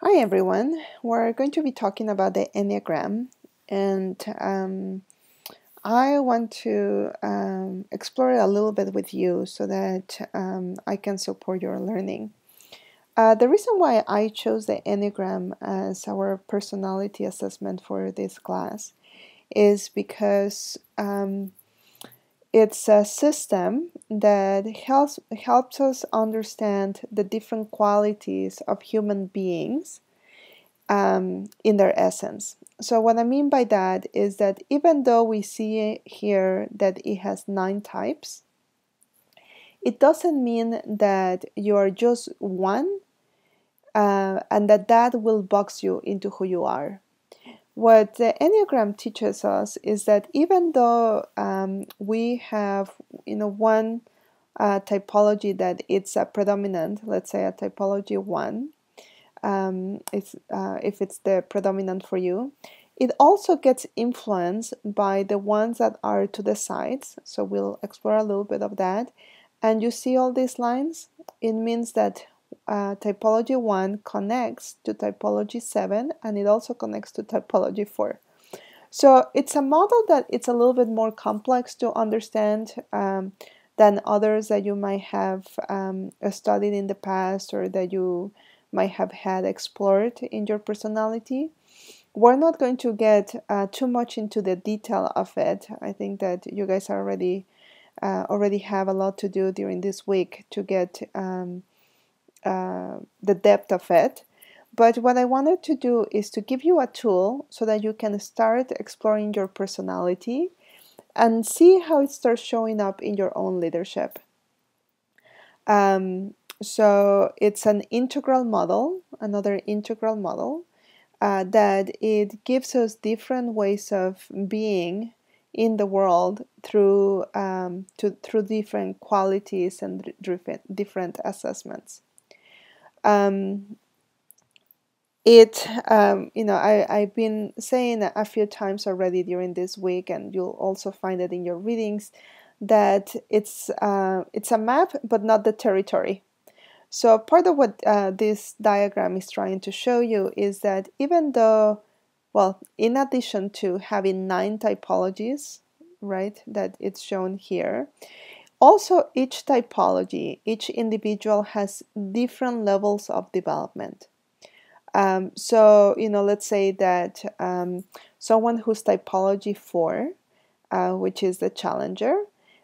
Hi everyone, we're going to be talking about the Enneagram, and I want to explore it a little bit with you so that I can support your learning. The reason why I chose the Enneagram as our personality assessment for this class is because it's a system that helps us understand the different qualities of human beings in their essence. So what I mean by that is that even though we see here that it has 9 types, it doesn't mean that you are just one and that will box you into who you are. What the Enneagram teaches us is that even though we have, one typology that it's a predominant, let's say a typology 1, if it's the predominant for you, it also gets influenced by the ones that are to the sides. So we'll explore a little bit of that. And you see all these lines? It means that typology 1 connects to typology 7, and it also connects to typology 4. So it's a model that it's a little bit more complex to understand than others that you might have studied in the past or that you might have had explored in your personality. We're not going to get too much into the detail of it. I think that you guys are already have a lot to do during this week to get the depth of it. But what I wanted to do is to give you a tool so that you can start exploring your personality and see how it starts showing up in your own leadership. So it's an integral model, another integral model, that it gives us different ways of being in the world through through different qualities and different assessments. I've been saying a few times already during this week, and you'll also find it in your readings, that it's a map, but not the territory. So part of what this diagram is trying to show you is that even though, well, in addition to having 9 typologies, right, that it's shown here, also each typology, each individual has different levels of development. So, let's say that someone who's typology 4, which is the challenger,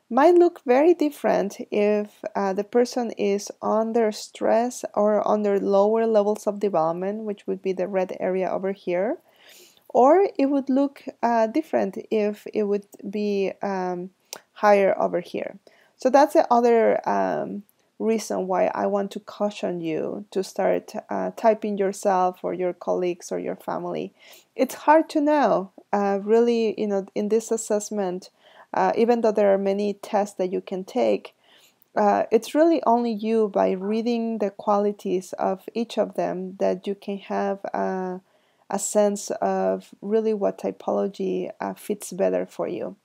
might look very different if the person is under stress or under lower levels of development, which would be the red area over here, or it would look different if it would be higher over here. So that's the other reason why I want to caution you to start typing yourself or your colleagues or your family. It's hard to know, really, in this assessment, even though there are many tests that you can take, it's really only you by reading the qualities of each of them that you can have a sense of really what typology fits better for you,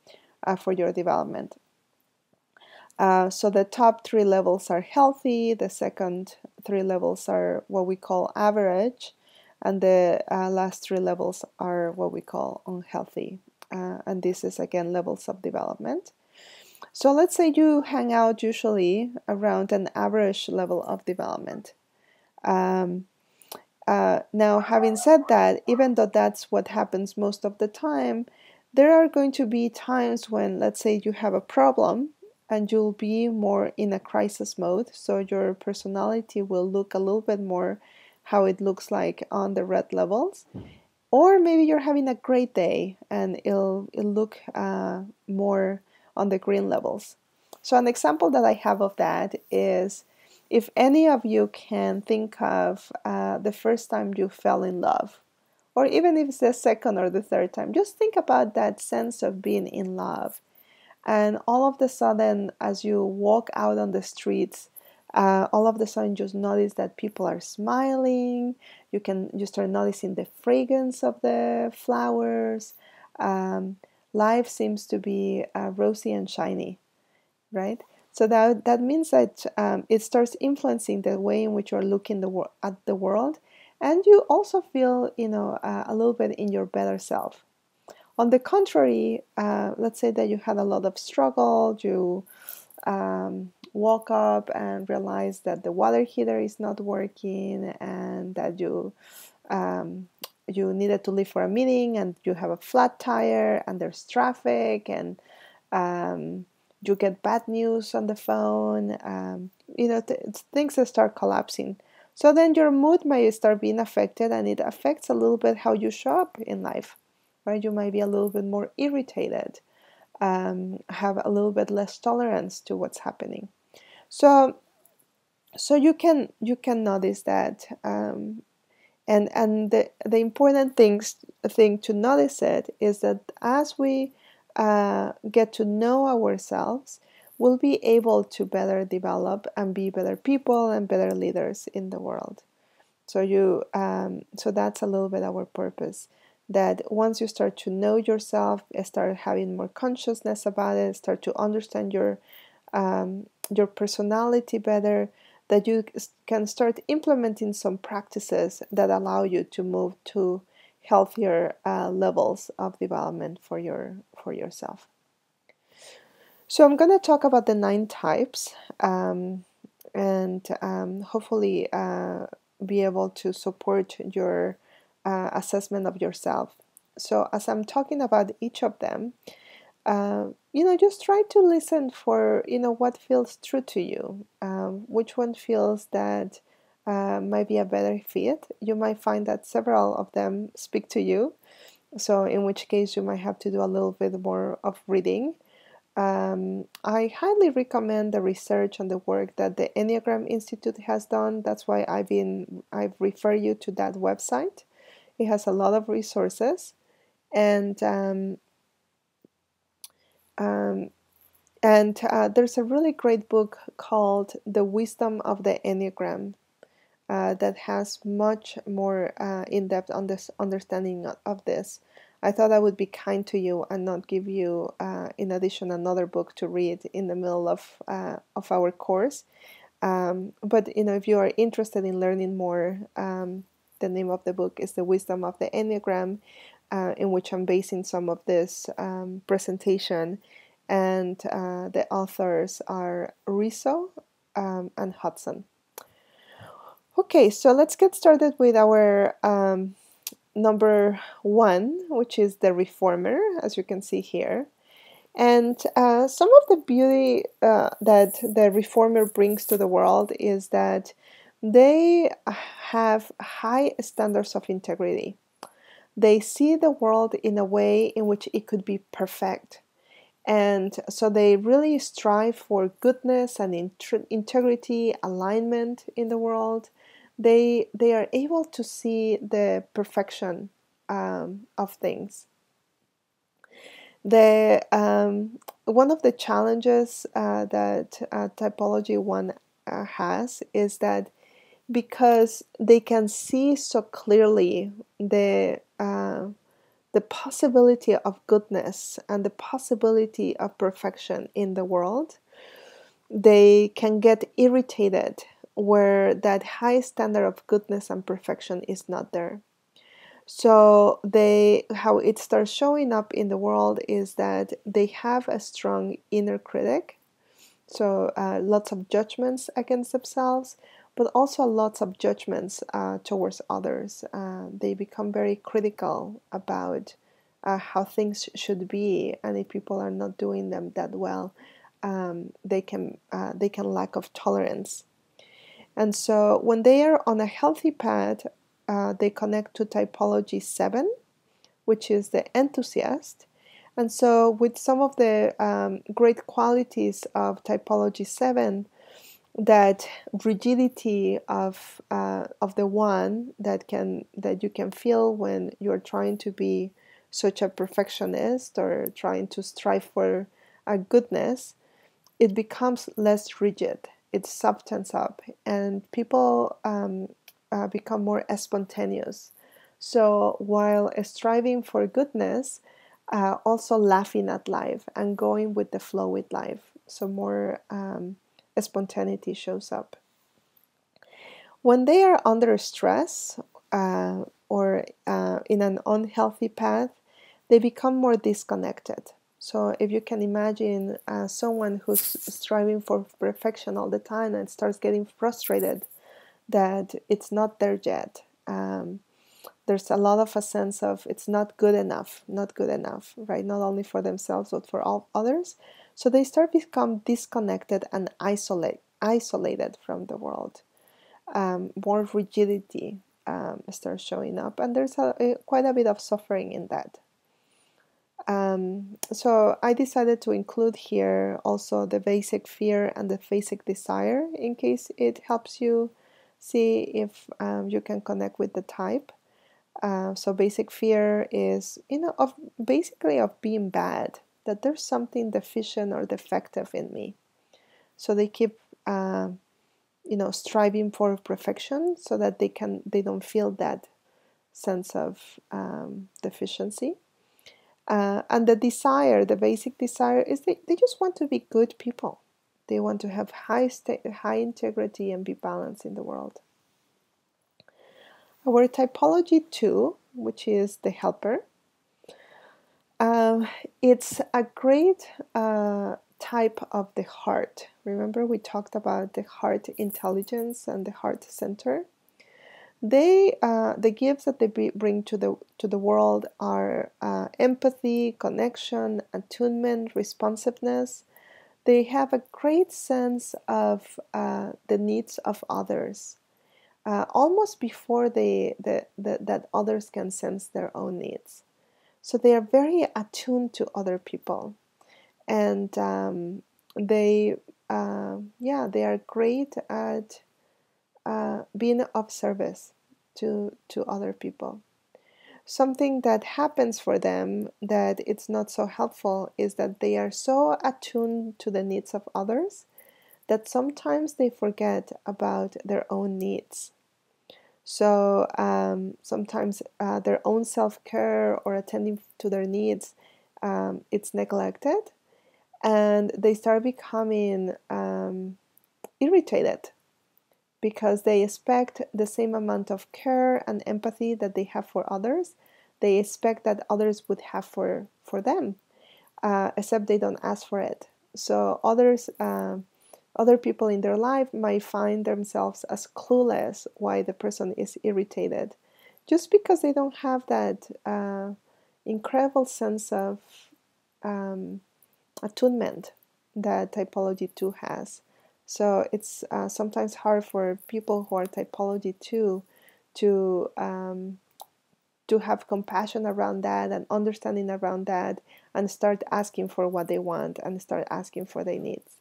for your development. So the top 3 levels are healthy, the second 3 levels are what we call average, and the last 3 levels are what we call unhealthy. And this is again levels of development. So let's say you hang out usually around an average level of development. Now, having said that, even though that's what happens most of the time, there are going to be times when, let's say, you have a problem and you'll be more in a crisis mode. So your personality will look a little bit more how it looks like on the red levels. Or maybe you're having a great day and it'll look more on the green levels. So an example that I have of that is if any of you can think of the first time you fell in love, or even if it's the second or the third time, just think about that sense of being in love. And all of a sudden, as you walk out on the streets, all of a sudden just notice that people are smiling. You start noticing the fragrance of the flowers. Life seems to be rosy and shiny, right? So that means that it starts influencing the way in which you're looking at the world, and you also feel, a little bit in your better self. On the contrary, let's say that you had a lot of struggle, you woke up and realized that the water heater is not working, and that um, you needed to leave for a meeting, and you have a flat tire, and there's traffic, and um, you get bad news on the phone. Things that start collapsing. So then your mood might start being affected, and it affects a little bit how you show up in life, right? You might be a little bit more irritated, have a little bit less tolerance to what's happening. So, you can notice that, and the important thing to notice it is that as we get to know ourselves, we'll be able to better develop and be better people and better leaders in the world. So that's a little bit our purpose. That once you start to know yourself, start having more consciousness about it, start to understand your personality better, that you can start implementing some practices that allow you to move to healthier levels of development for yourself. So I'm going to talk about the 9 types, and hopefully be able to support your assessment of yourself. So as I'm talking about each of them, just try to listen for, what feels true to you. Which one feels that might be a better fit. You might find that several of them speak to you. So in which case you might have to do a little bit more of reading. I highly recommend the research and the work that the Enneagram Institute has done. That's why I've referred you to that website. It has a lot of resources, and um, there's a really great book called The Wisdom of the Enneagram that has much more in-depth understanding of this. I thought I would be kind to you and not give you, in addition, another book to read in the middle of our course. But if you are interested in learning more, the name of the book is The Wisdom of the Enneagram, in which I'm basing some of this presentation. And the authors are Rizzo and Hudson. Okay, so let's get started with our number 1, which is the reformer, as you can see here. And some of the beauty that the reformer brings to the world is that they have high standards of integrity. They see the world in a way in which it could be perfect. And so they really strive for goodness and integrity, alignment in the world. They are able to see the perfection of things. The one of the challenges that typology 1 has is that because they can see so clearly the possibility of goodness and the possibility of perfection in the world, they can get irritated where that high standard of goodness and perfection is not there. So how it starts showing up in the world is that they have a strong inner critic. So lots of judgments against themselves, but also lots of judgments towards others. They become very critical about how things should be, and if people are not doing them that well, they can lack of tolerance. And so when they are on a healthy path, they connect to typology 7, which is the enthusiast. And so with some of the great qualities of typology 7, that rigidity of the one that you can feel when you're trying to be such a perfectionist or trying to strive for a goodness, it becomes less rigid. It softens up, and people become more spontaneous. So while striving for goodness, also laughing at life and going with the flow with life. So more spontaneity shows up. When they are under stress, or in an unhealthy path, they become more disconnected. So if you can imagine someone who's striving for perfection all the time and starts getting frustrated that it's not there yet, there's a lot of a sense of it's not good enough, right? Not only for themselves but for all others. So they start become disconnected and isolated from the world. More rigidity starts showing up, and there's quite a bit of suffering in that. So I decided to include here also the basic fear and the basic desire in case it helps you see if you can connect with the type. So basic fear is, of basically of being bad, that there's something deficient or defective in me. So they keep, striving for perfection so that they don't feel that sense of deficiency. And the basic desire is they just want to be good people. They want to have high integrity and be balanced in the world. Our typology 2, which is the helper, it's a great type of the heart. Remember we talked about the heart intelligence and the heart center? The gifts that they bring to the world are empathy, connection, attunement, responsiveness. They have a great sense of the needs of others, almost before that others can sense their own needs. So they are very attuned to other people, and they are great at being of service to other people. Something that happens for them that it's not so helpful is that they are so attuned to the needs of others that sometimes they forget about their own needs. So sometimes their own self-care or attending to their needs, it's neglected, and they start becoming irritated because they expect the same amount of care and empathy that they have for others. They expect that others would have for them, except they don't ask for it. So other people in their life might find themselves as clueless why the person is irritated, just because they don't have that incredible sense of attunement that typology 2 has. So it's sometimes hard for people who are typology 2 to have compassion around that and understanding around that and start asking for what they want and start asking for their needs.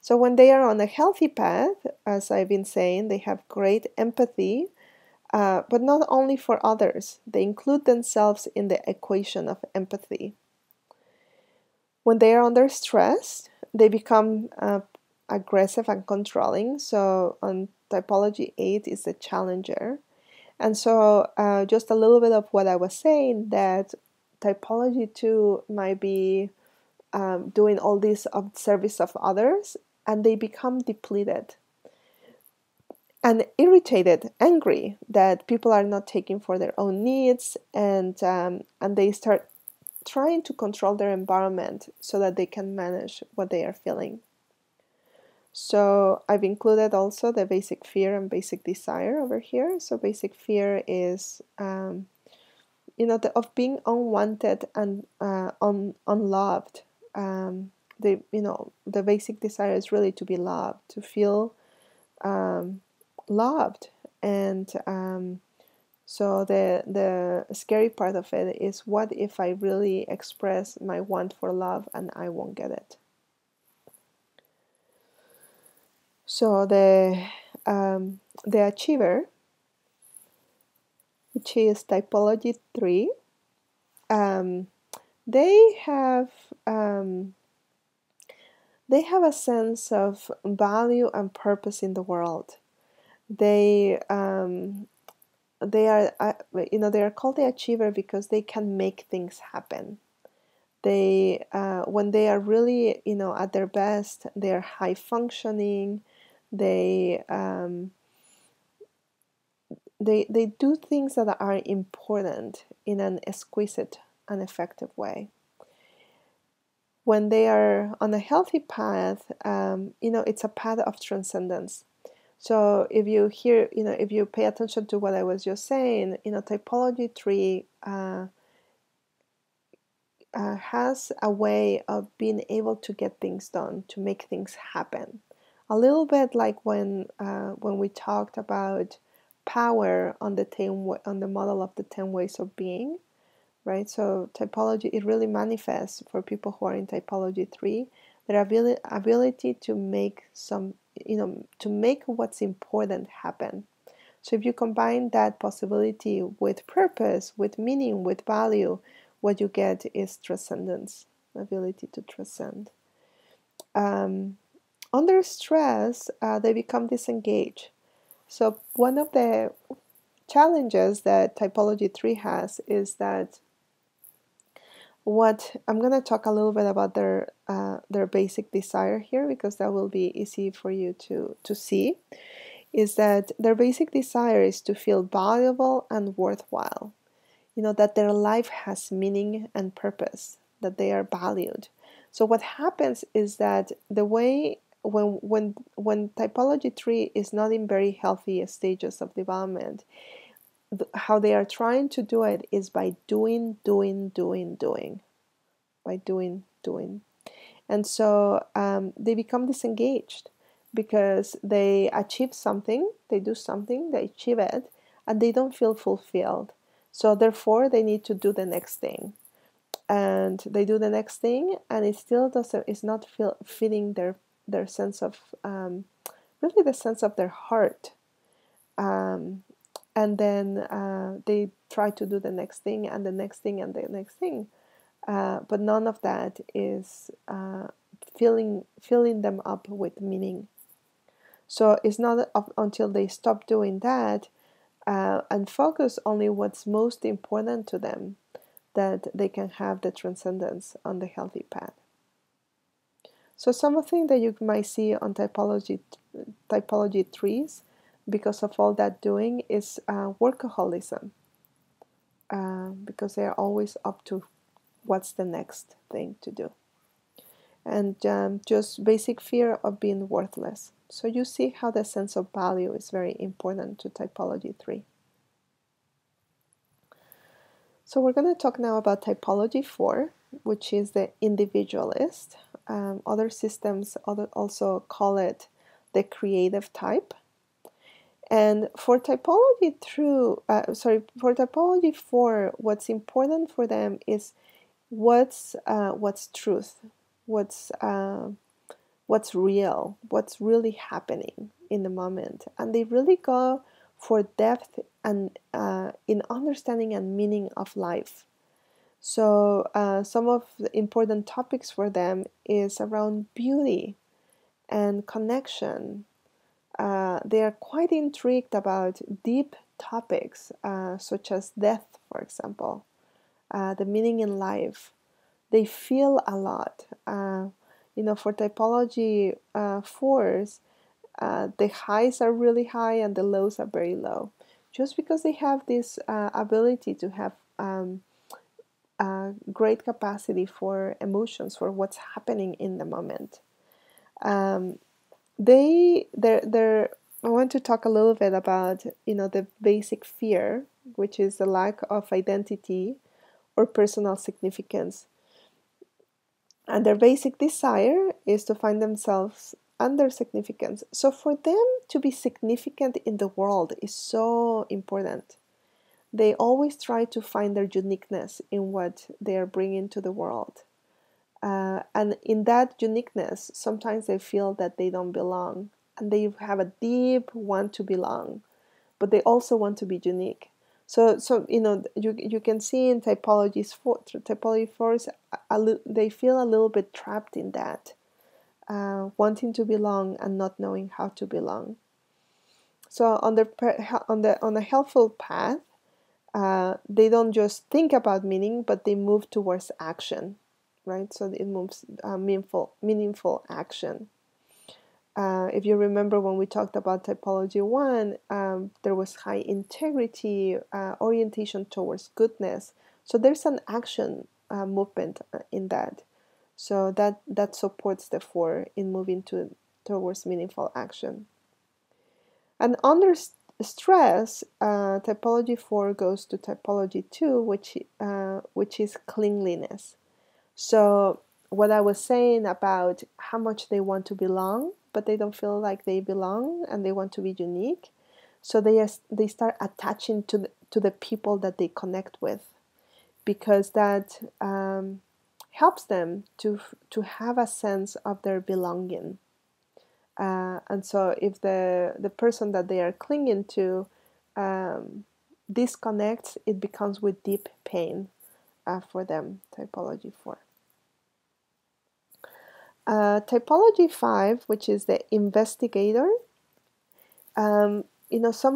So when they are on a healthy path, as I've been saying, they have great empathy, but not only for others. They include themselves in the equation of empathy. When they are under stress, they become aggressive and controlling. So on typology 8 is the challenger. And so just a little bit of what I was saying, that typology 2 might be doing all this of service of others, and they become depleted and irritated, angry that people are not taking for their own needs, and they start trying to control their environment so that they can manage what they are feeling. So I've included also the basic fear and basic desire over here. So basic fear is, of being unwanted and unloved. The basic desire is really to be loved, to feel loved, and so the scary part of it is, what if I really express my want for love and I won't get it? So the achiever, which is typology 3, they have a sense of value and purpose in the world. They are they are called the achiever because they can make things happen. They when they are really at their best, they are high functioning. they do things that are important in an exquisite and effective way. When they are on a healthy path, it's a path of transcendence. So if you hear, if you pay attention to what I was just saying, typology 3 has a way of being able to get things done, to make things happen. A little bit like when we talked about power on the model of the 10 ways of being, right? So typology, it really manifests for people who are in typology 3, their ability to make to make what's important happen. So if you combine that possibility with purpose, with meaning, with value, what you get is transcendence, ability to transcend. Under stress, they become disengaged. So one of the challenges that typology 3 has is that what I'm going to talk a little bit about their basic desire here, because that will be easy for you to see, is that their basic desire is to feel valuable and worthwhile. That their life has meaning and purpose, that they are valued. So what happens is that the way when typology 3 is not in very healthy stages of development, how they are trying to do it is by doing, by doing. And so they become disengaged because they achieve something, they do something, they achieve it, and they don't feel fulfilled. So therefore, they need to do the next thing. And they do the next thing, and it still doesn't, it's not fitting their sense of, really the sense of their heart. And then they try to do the next thing, and the next thing, and the next thing. But none of that is filling them up with meaning. So it's not up until they stop doing that and focus only what's most important to them that they can have the transcendence on the healthy path. So something that you might see on typology 3s, because of all that doing, is workaholism, because they are always up to what's the next thing to do, and just basic fear of being worthless. So you see how the sense of value is very important to typology 3. So we're going to talk now about typology 4, which is the individualist. Other systems also call it the creative type. And for typology 4, what's important for them is what's truth, what's real, what's really happening in the moment, and they really go for depth and in understanding and meaning of life. So some of the important topics for them is around beauty and connection. They are quite intrigued about deep topics such as death, for example, the meaning in life. They feel a lot. For typology 4s, the highs are really high and the lows are very low, just because they have this ability to have great capacity for emotions, for what's happening in the moment. I want to talk a little bit about the basic fear, which is the lack of identity or personal significance. And their basic desire is to find themselves under significance. So for them to be significant in the world is so important. They always try to find their uniqueness in what they are bringing to the world. And in that uniqueness, sometimes they feel that they don't belong. And they have a deep want to belong, but they also want to be unique. So you can see in typology 4s, they feel a little bit trapped in that, wanting to belong and not knowing how to belong. So on a helpful path, they don't just think about meaning, but they move towards action, right? So it moves meaningful action. If you remember when we talked about typology 1, there was high integrity, orientation towards goodness. So there's an action movement in that. So that supports the 4 in moving towards meaningful action. And under stress, typology 4 goes to typology 2, which is cleanliness. So what I was saying about how much they want to belong, but they don't feel like they belong, and they want to be unique. So they start attaching to the people that they connect with, because that helps them to have a sense of their belonging. And so if the person that they are clinging to disconnects, it becomes with deep pain for them. Typology 4. Typology 5, which is the investigator, some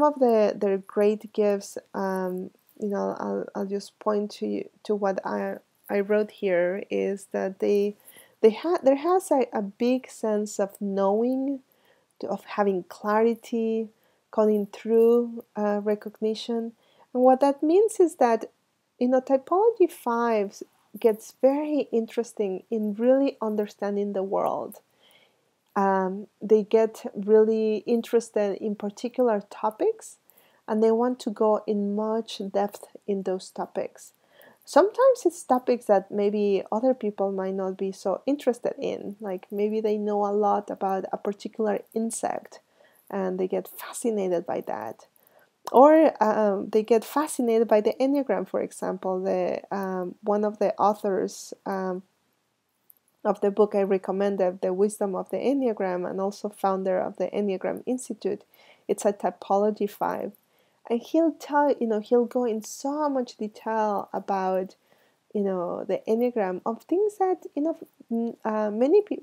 of their great gifts, I'll just point to what I wrote here, is that there has a big sense of knowing, of having clarity, calling through recognition. And what that means is that, typology 5 gets very interesting in really understanding the world. They get really interested in particular topics, and they want to go in much depth in those topics. Sometimes it's topics that maybe other people might not be so interested in, like maybe they know a lot about a particular insect and they get fascinated by that. Or they get fascinated by the Enneagram, for example. One of the authors of the book I recommended, The Wisdom of the Enneagram, and also founder of the Enneagram Institute, it's a typology 5. And he'll go in so much detail about, the Enneagram, of things that,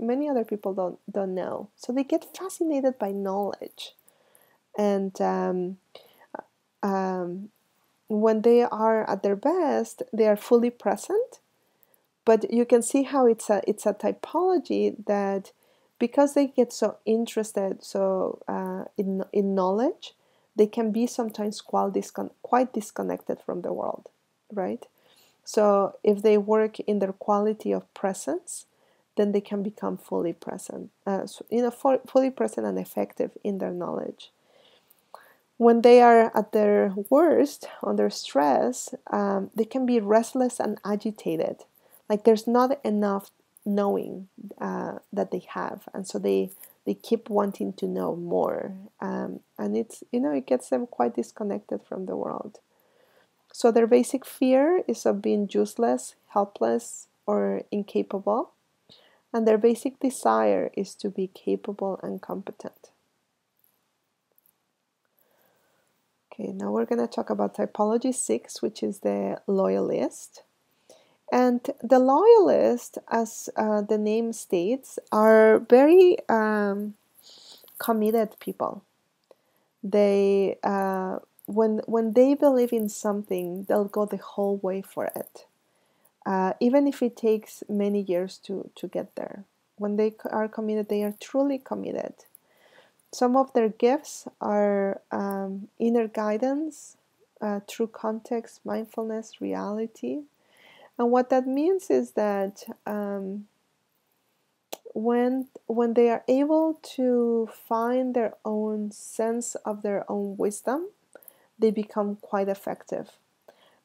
many other people don't know. So they get fascinated by knowledge. And when they are at their best, they are fully present. But you can see how it's a typology that, because they get so interested in knowledge, they can be sometimes quite disconnected from the world, right? So if they work in their quality of presence, then they can become fully present, fully present and effective in their knowledge. When they are at their worst, under stress, they can be restless and agitated. Like there's not enough knowing that they have, and so they keep wanting to know more, and it gets them quite disconnected from the world. So their basic fear is of being useless, helpless, or incapable, and their basic desire is to be capable and competent. Okay, now we're going to talk about typology 6, which is the loyalist. And the loyalists, as the name states, are very committed people. They, when they believe in something, they'll go the whole way for it, even if it takes many years to get there. When they are committed, they are truly committed. Some of their gifts are inner guidance, true context, mindfulness, reality. And what that means is that when they are able to find their own sense of their own wisdom, they become quite effective.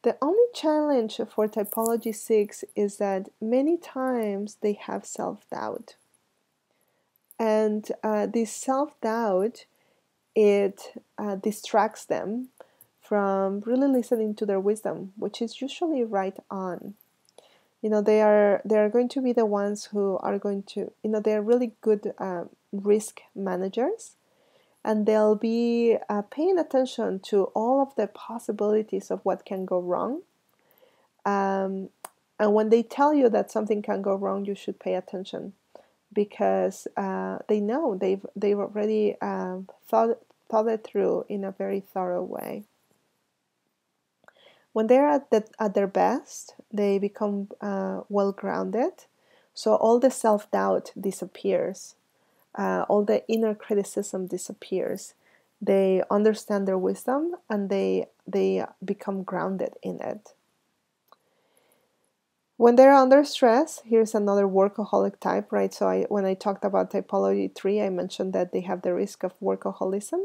The only challenge for typology 6 is that many times they have self-doubt. And this self-doubt, it distracts them from really listening to their wisdom, which is usually right on. They are going to be the ones who are going to, they are really good risk managers, and they'll be paying attention to all of the possibilities of what can go wrong. And when they tell you that something can go wrong, you should pay attention, because they know they've already thought it through in a very thorough way. When they're at their best, they become well-grounded, so all the self-doubt disappears. all the inner criticism disappears. They understand their wisdom and they become grounded in it. When they're under stress, here's another workaholic type, right? So when I talked about typology 3, I mentioned that they have the risk of workaholism.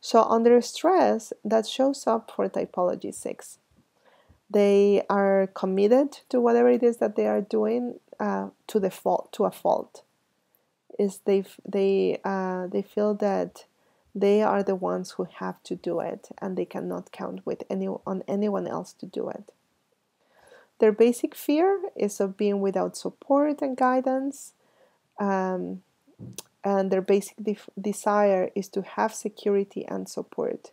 So under stress, that shows up for typology 6. They are committed to whatever it is that they are doing to a fault. They feel that they are the ones who have to do it, and they cannot count on anyone else to do it. Their basic fear is of being without support and guidance, and their basic desire is to have security and support.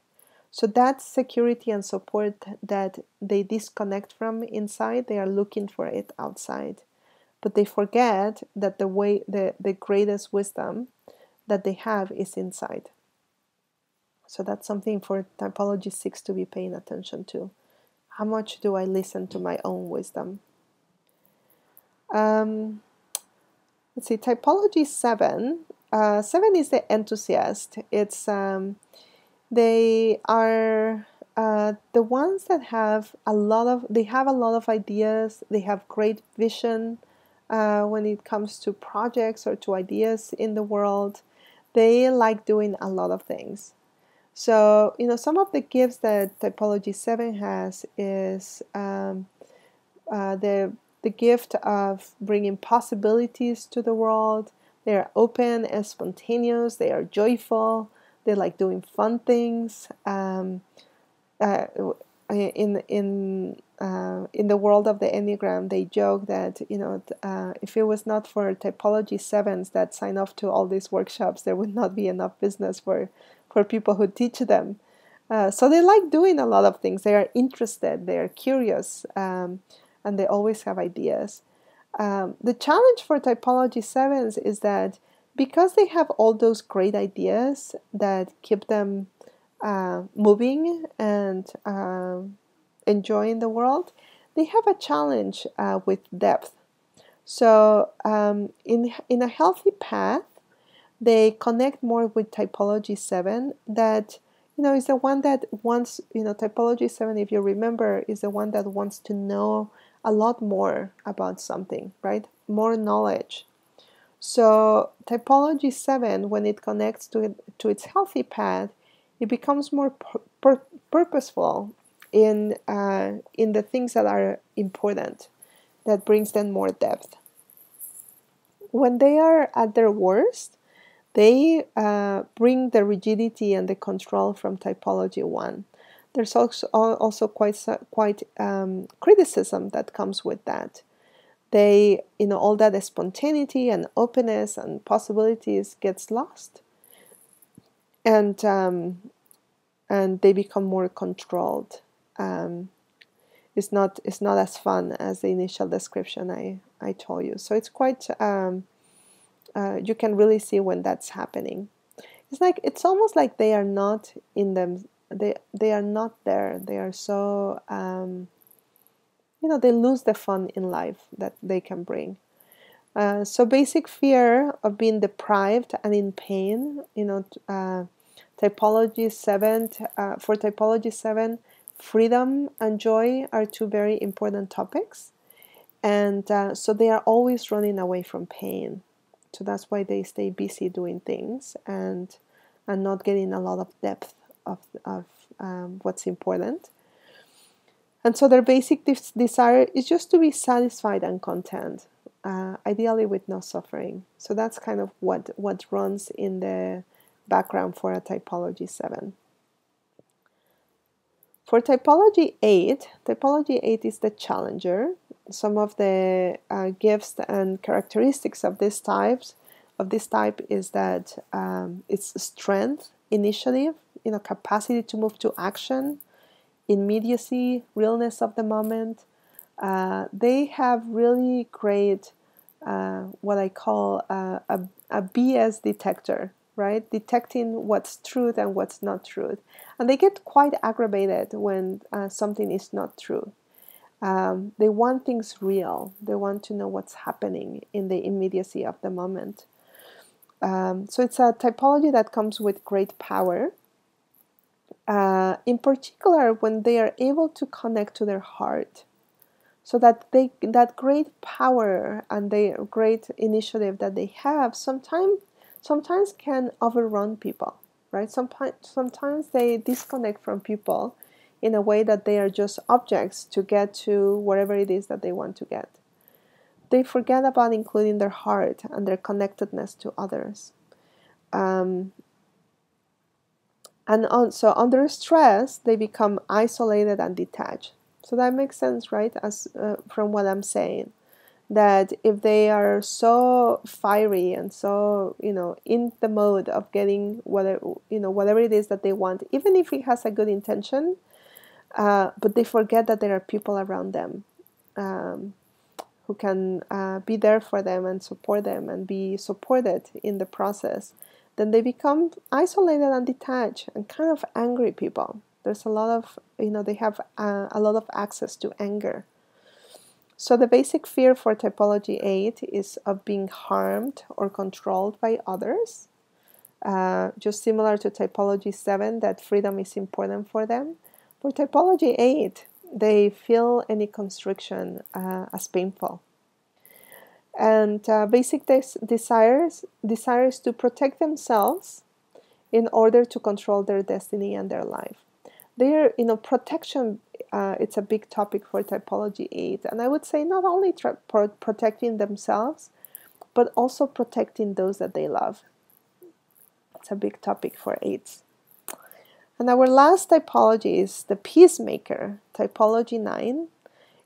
So that security and support that they disconnect from inside, they are looking for it outside. But they forget that the greatest wisdom that they have is inside. So that's something for typology 6 to be paying attention to. How much do I listen to my own wisdom? Let's see, typology 7. 7 is the enthusiast. It's they are the ones that have a lot of ideas. They have great vision when it comes to projects or to ideas in the world. They like doing a lot of things. So, some of the gifts that typology 7 has is the gift of bringing possibilities to the world. They are open and spontaneous. They are joyful. They like doing fun things. In the world of the Enneagram, they joke that if it was not for typology 7s that sign up to all these workshops, there would not be enough business for people who teach them. So they like doing a lot of things. They are interested. They are curious. And they always have ideas. The challenge for typology 7s is that because they have all those great ideas that keep them moving and enjoying the world, they have a challenge with depth. So in a healthy path, they connect more with typology 7 that is the one that wants, typology 7, if you remember, is the one that wants to know a lot more about something, right? More knowledge. So typology 7, when it connects to its healthy path, it becomes more purposeful in the things that are important, that brings them more depth. When they are at their worst, they bring the rigidity and the control from typology 1. There's also quite criticism that comes with that. They, all that spontaneity and openness and possibilities gets lost, and they become more controlled. It's not as fun as the initial description I told you. So it's quite. You can really see when that's happening. It's almost like they are not in them. They are not there. They are so they lose the fun in life that they can bring. So basic fear of being deprived and in pain. Typology 7 for typology 7, freedom and joy are two very important topics, and so they are always running away from pain. So that's why they stay busy doing things and not getting a lot of depth of what's important. And so their basic desire is just to be satisfied and content, ideally with no suffering. So that's kind of what runs in the background for a typology 7. For typology 8 is the challenger. Some of the gifts and characteristics of this type is that it's strength, initiative, capacity to move to action, immediacy, realness of the moment. They have really great what I call a BS detector, right? Detecting what's truth and what's not truth. And they get quite aggravated when something is not true. They want things real. They want to know what's happening in the immediacy of the moment. So it's a typology that comes with great power, in particular when they are able to connect to their heart. So that great power and the great initiative that they have sometimes can overrun people, right? Sometimes they disconnect from people in a way that they are just objects to get to wherever it is that they want to get. They forget about including their heart and their connectedness to others. And so under stress, they become isolated and detached. So that makes sense, right? As from what I'm saying, that if they are so fiery and so in the mode of getting whatever it is that they want, even if it has a good intention, but they forget that there are people around them who can be there for them and support them and be supported in the process, then they become isolated and detached and kind of angry people. There's a lot of, they have a lot of access to anger. So the basic fear for typology 8 is of being harmed or controlled by others. Just similar to typology 7, that freedom is important for them. For typology 8, they feel any constriction as painful. And basic desires to protect themselves in order to control their destiny and their life. Protection, it's a big topic for typology 8. And I would say not only protecting themselves, but also protecting those that they love. It's a big topic for 8s. And our last typology is the peacemaker, typology 9.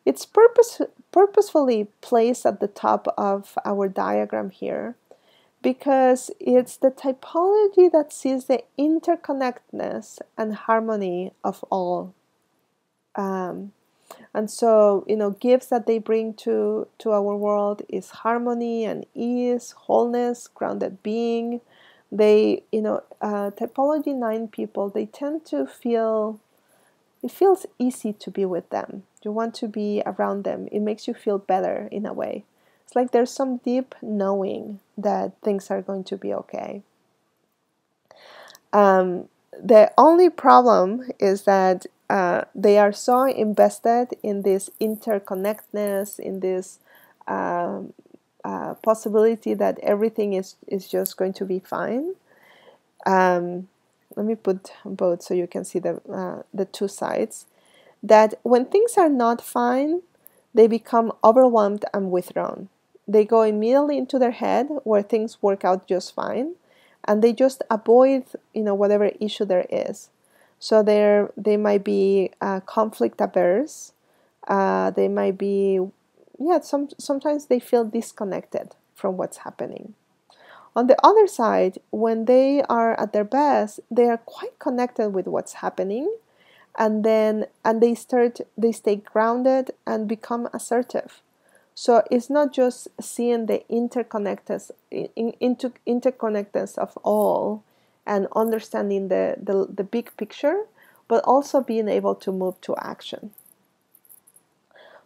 It's purposefully placed at the top of our diagram here because it's the typology that sees the interconnectedness and harmony of all. And so, gifts that they bring to our world is harmony and ease, wholeness, grounded being. They, typology 9 people, they tend to feel, it feels easy to be with them. You want to be around them. It makes you feel better in a way. It's like there's some deep knowing that things are going to be okay. The only problem is that they are so invested in this interconnectedness, in this possibility that everything is just going to be fine. Let me put both so you can see the two sides. That when things are not fine, they become overwhelmed and withdrawn. They go immediately into their head where things work out just fine, and they just avoid, whatever issue there is. So they might be conflict averse. They might be, sometimes they feel disconnected from what's happening. On the other side, when they are at their best, they are quite connected with what's happening, and they stay grounded and become assertive. So it's not just seeing the interconnectedness of all and understanding the big picture, but also being able to move to action.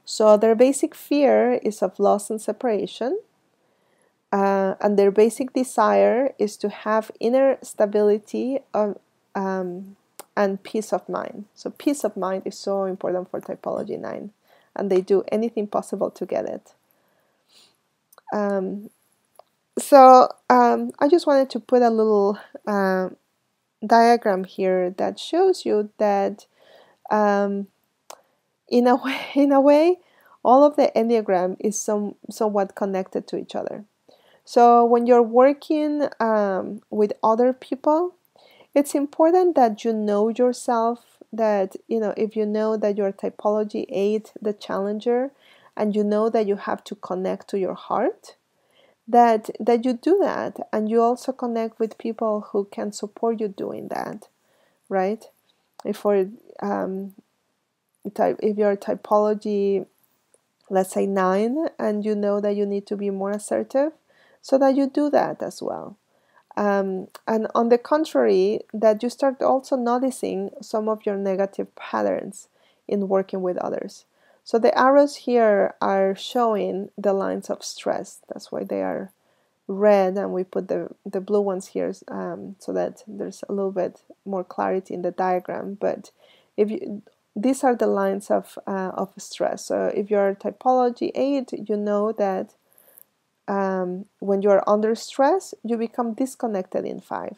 So their basic fear is of loss and separation. And their basic desire is to have inner stability and peace of mind. So peace of mind is so important for typology 9, and they do anything possible to get it. I just wanted to put a little diagram here that shows you that in a way, all of the Enneagram is somewhat connected to each other. So when you're working with other people, it's important that you know yourself, that, if you know that you're typology 8, the challenger, and you know that you have to connect to your heart, that you do that, and you also connect with people who can support you doing that, right? If you're typology, let's say 9, and you know that you need to be more assertive, so that you do that as well. And on the contrary, that you start also noticing some of your negative patterns in working with others. So the arrows here are showing the lines of stress. That's why they are red, and we put the blue ones here so that there's a little bit more clarity in the diagram. But if you, these are the lines of stress. So if you're typology 8, you know that when you're under stress, you become disconnected in 5,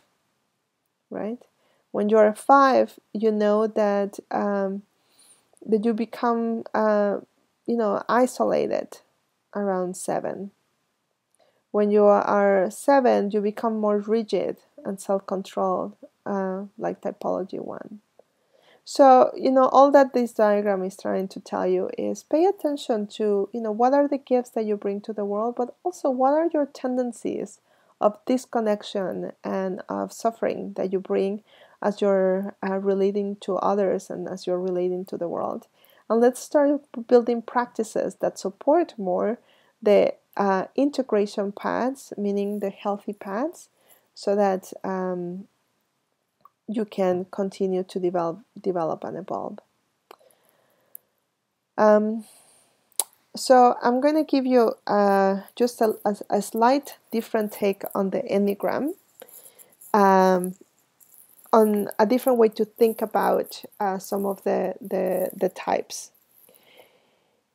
right? When you're a 5, you know that that you become isolated around 7. When you are 7, you become more rigid and self-controlled, like typology 1. So, all that this diagram is trying to tell you is pay attention to, what are the gifts that you bring to the world, but also what are your tendencies of disconnection and of suffering that you bring as you're relating to others and as you're relating to the world. And let's start building practices that support more the integration paths, meaning the healthy paths, so that you can continue to develop and evolve. So I'm going to give you just a slight different take on the Enneagram, on a different way to think about some of the types.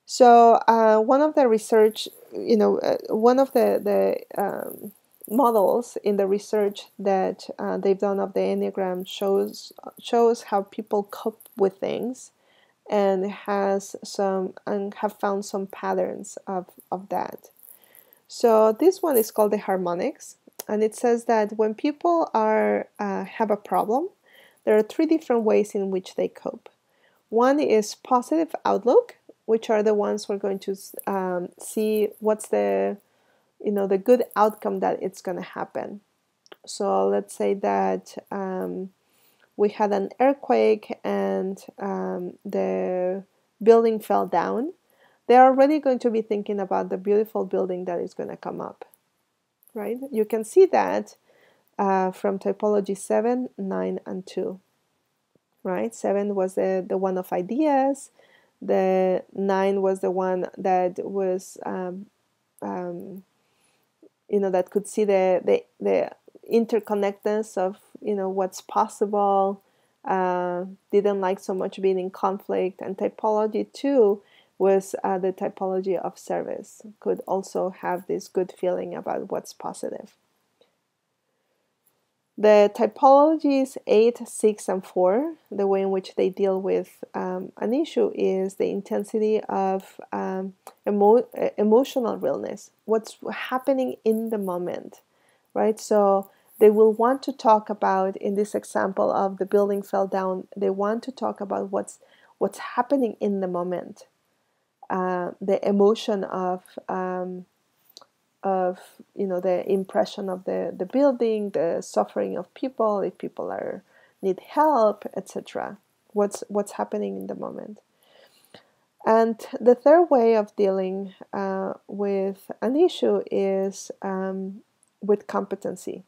So one of the research, one of the models in the research that they've done of the Enneagram shows how people cope with things, and have found some patterns of that. So this one is called the harmonics, and it says that when people have a problem, there are 3 different ways in which they cope. One is positive outlook, which are the ones we're going to see what's the good outcome that it's going to happen. So let's say that we had an earthquake and the building fell down. They're already going to be thinking about the beautiful building that is going to come up, right? You can see that from typology 7, 9, and 2, right? 7 was the one of ideas. The 9 was the one that was that could see the interconnectedness of what's possible. Didn't like so much being in conflict. And typology 2 was the typology of service. Could also have this good feeling about what's positive. The typologies 8, 6, and 4, the way in which they deal with an issue is the intensity of emotional realness, what's happening in the moment, right? So they will want to talk about, in this example of the building fell down, they want to talk about what's happening in the moment, the emotion of the impression of the building, the suffering of people, if people need help, etc. What's happening in the moment. And the third way of dealing with an issue is with competency.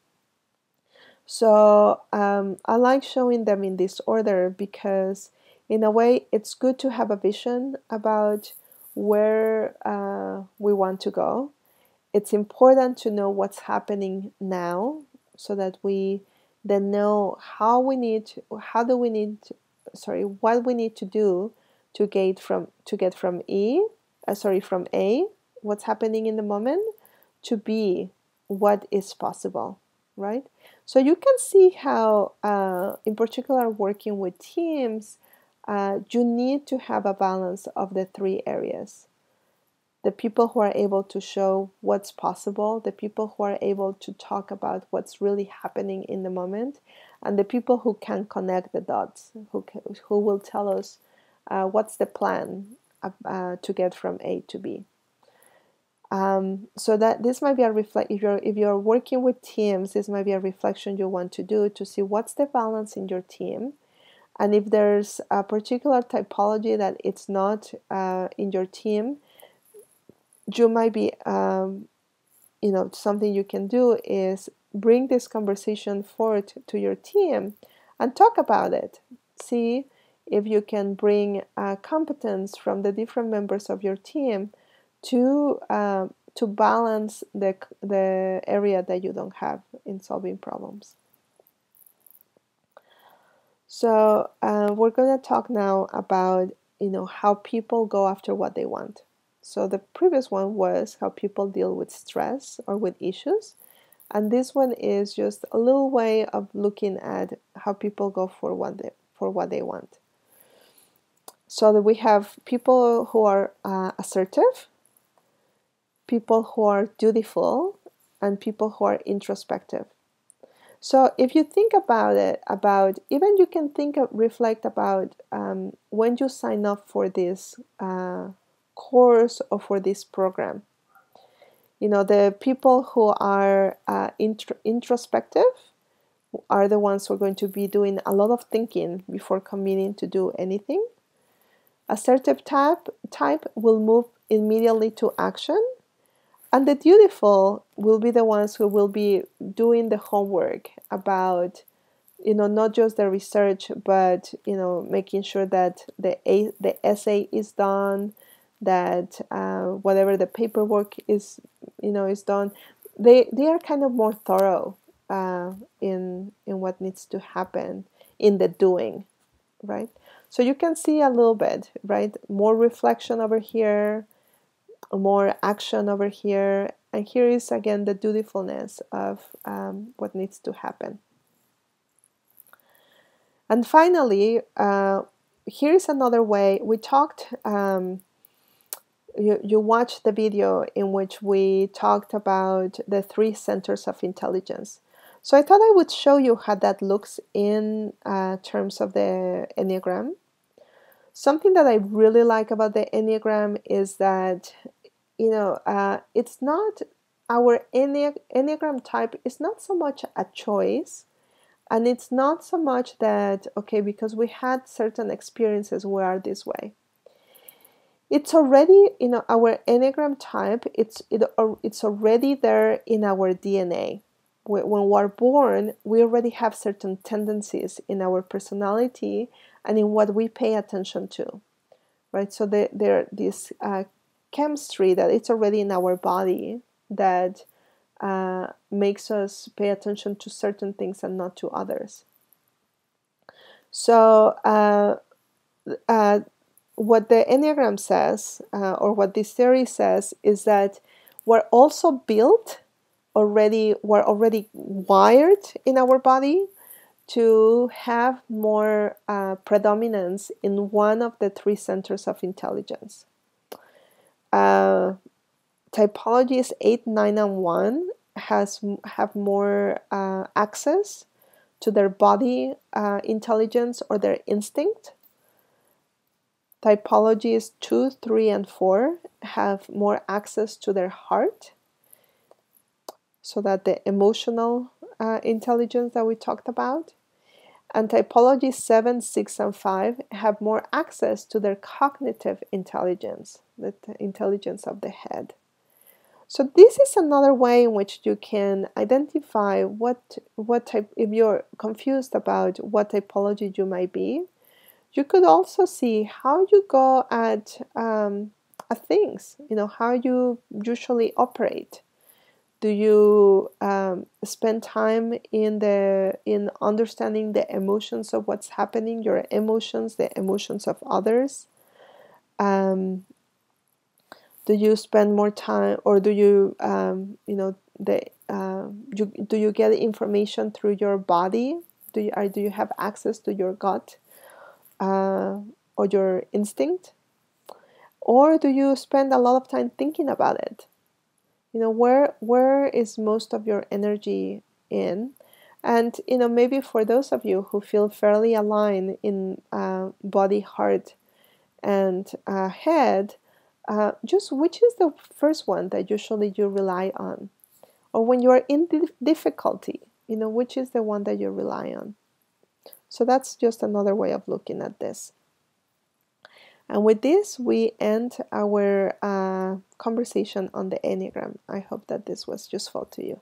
So I like showing them in this order because in a way it's good to have a vision about where we want to go. It's important to know what's happening now so that we then know what we need to do to get from A, what's happening in the moment, to B, what is possible, right? So you can see how, in particular, working with teams, you need to have a balance of the 3 areas. The people who are able to show what's possible, the people who are able to talk about what's really happening in the moment, and the people who can connect the dots, who will tell us what's the plan to get from A to B. So that this might be a if you're working with teams, this might be a reflection you want to do to see what's the balance in your team, and if there's a particular typology that it's not in your team, you might be, something you can do is bring this conversation forward to your team and talk about it. See if you can bring competence from the different members of your team to to balance the area that you don't have in solving problems. So we're going to talk now about how people go after what they want. So the previous one was how people deal with stress or with issues, and this one is just a little way of looking at how people go for what they want. So that we have people who are assertive, people who are dutiful, and people who are introspective. So if you think about it, even you can reflect about when you sign up for this course or for this program. The people who are introspective are the ones who are going to be doing a lot of thinking before committing to do anything. Assertive type will move immediately to action. And the dutiful will be the ones who will be doing the homework about, not just the research, but, making sure that the essay is done, that whatever the paperwork is done. They are kind of more thorough in what needs to happen in the doing, right? So you can see a little bit, right? More reflection over here, more action over here, and here is again the dutifulness of what needs to happen. And finally, here is another way. We talked, you watched the video in which we talked about the 3 centers of intelligence. So I thought I would show you how that looks in terms of the Enneagram. Something that I really like about the Enneagram is that it's not our Enneagram type is not so much a choice, and it's not so much that, okay, because we had certain experiences, we are this way. It's already, our Enneagram type, it's already there in our DNA. When we're born, we already have certain tendencies in our personality and in what we pay attention to, right? So there this chemistry that it's already in our body that makes us pay attention to certain things and not to others. So what the Enneagram says, or what this theory says, is that we're also built already, we're already wired in our body to have more predominance in one of the 3 centers of intelligence. Typologies 8, 9, and 1 have more access to their body intelligence or their instinct. Typologies 2, 3, and 4 have more access to their heart, so that the emotional intelligence that we talked about. And typologies 7, 6, and 5 have more access to their cognitive intelligence, the intelligence of the head. So this is another way in which you can identify what type, if you're confused about what typology you might be. You could also see how you go at things, how you usually operate. Do you spend time in understanding the emotions of what's happening, your emotions, the emotions of others? Do you spend more time, or do you do you get information through your body? Do you have access to your gut or your instinct, or do you spend a lot of time thinking about it? Where is most of your energy in? And maybe for those of you who feel fairly aligned in body, heart, and head, just which is the first one that usually you rely on? Or when you are in difficulty, which is the one that you rely on? So that's just another way of looking at this. And with this, we end our conversation on the Enneagram. I hope that this was useful to you.